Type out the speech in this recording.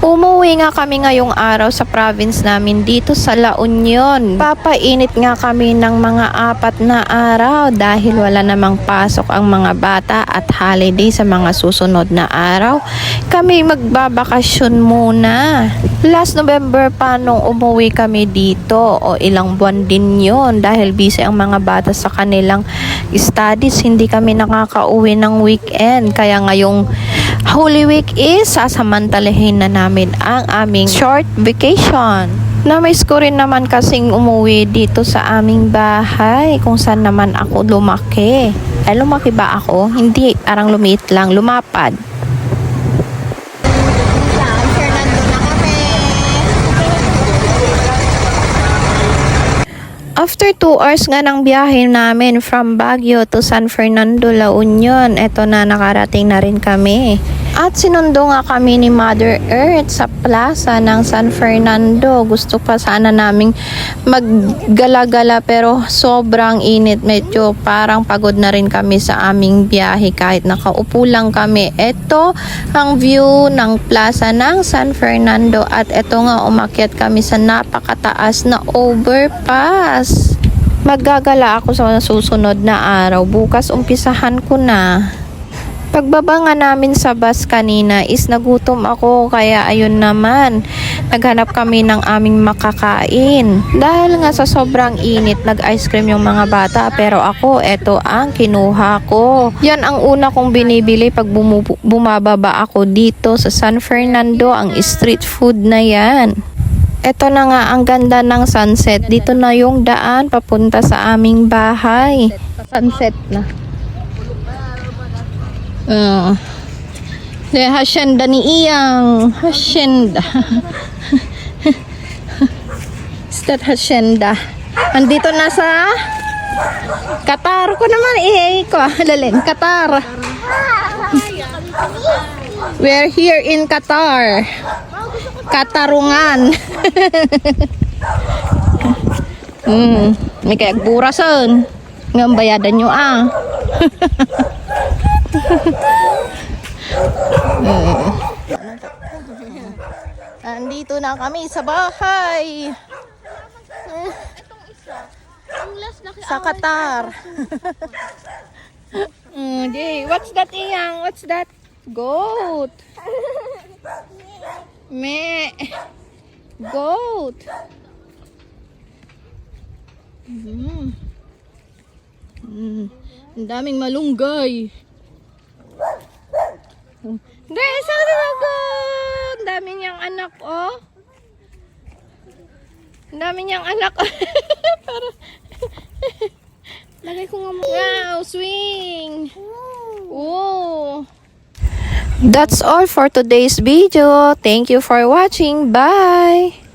Umuwi nga kami ngayong araw sa province namin dito sa La Union. Papainit nga kami ng mga 4 na araw dahil wala namang pasok ang mga bata at holiday sa mga susunod na araw. Kami magbabakasyon muna. Last November pa nung umuwi kami dito o ilang buwan din yon dahil busy ang mga bata sa kanilang studies. Hindi kami nakakauwi ng weekend kaya ngayong Holy Week is sasamantalahin na namin ang aming short vacation. Na-miss ko rin naman kasing umuwi dito sa aming bahay kung saan naman ako lumaki. Lumaki ba ako? Hindi, parang lumiit lang, lumapad. After 2 hours nga ng biyahe namin from Baguio to San Fernando, La Union, eto na nakarating na rin kami. At sinundo nga kami ni Mother Earth sa plaza ng San Fernando. Gusto pa sana naming maggala-gala pero sobrang init. Medyo parang pagod na rin kami sa aming biyahe kahit nakaupo lang kami. Ito ang view ng plaza ng San Fernando at ito nga umakyat kami sa napakataas na overpass. Maggagala ako sa susunod na araw. Bukas umpisahan ko na. Pagbaba nga namin sa bus kanina is nagutom ako kaya ayun naman, naghanap kami ng aming makakain. Dahil nga sa sobrang init, nag-ice cream yung mga bata pero ako, eto ang kinuha ko. Yan ang una kong binibili pag bumababa ako dito sa San Fernando, ang street food na yan. Eto na nga ang ganda ng sunset. Dito na yung daan papunta sa aming bahay. Sunset na. Hasyenda ni Iyang. Hasyenda. Is that hasyenda? Andito na sa Qatar ko naman lalin. Qatar. We're here in Qatar. Katarungan. May kayak burasan. Ngam bayadan nyo Andito na kami sa bahay. Sa Qatar. What's that, Iyang? What's that? Goat. Goat. Ang daming malunggay. Guys, ang goat! Ang dami niyang anak, oh. Ang dami niyang anak. Para lagay ko nga mo. Wow, swing. Oh. That's all for today's video. Thank you for watching. Bye!